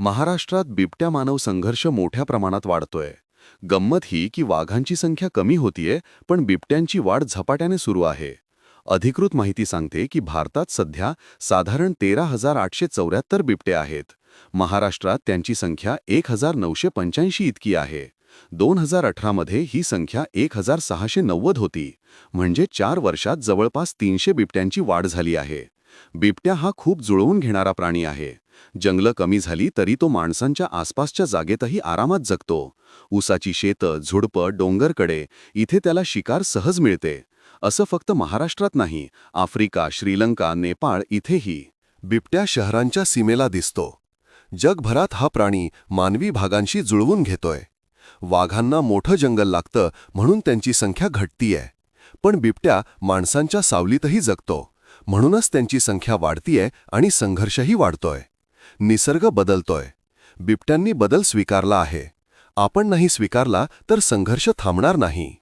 महाराष्ट्रात बिबट्या मानव संघर्ष मोठ्या प्रमाणात वाढतोय. गंमत ही की वाघांची संख्या कमी होतीये, पण बिबट्यांची वाढ झपाट्याने सुरू आहे. अधिकृत माहिती सांगते की भारतात सध्या साधारण 13,874 बिबटे आहेत. महाराष्ट्रात त्यांची संख्या 1,985 इतकी आहे. 2018 ही संख्या 1,690 होती. म्हणजे 4 वर्षात जवळपास 300 बिबट्यांची वाढ झाली आहे. बिबट्या हा खूप जुळवून घेणारा प्राणी आहे. जंगलं कमी झाली तरी तो माणसांच्या आसपासच्या जागेतही आरामात जगतो. ऊसाची शेतं, झुडपं, डोंगरकडे इथे त्याला शिकार सहज मिळते. असं फक्त महाराष्ट्रात नाही, आफ्रिका, श्रीलंका, नेपाळ इथेही. बिबट्या शहरांच्या सीमेला दिसतो. जगभरात हा प्राणी मानवी भागांशी जुळवून घेतोय. वाघांना मोठं जंगल लागतं म्हणून त्यांची संख्या घटतीये. पण बिबट्या माणसांच्या सावलीतही जगतो. म्हणूनच त्यांची संख्या वाढतीये आणि संघर्षही वाढतोय. निसर्ग बदलतोय. बिबट्यांनी बदल स्वीकारला आहे. आपण नाही स्वीकारला तर संघर्ष थांबणार नाही.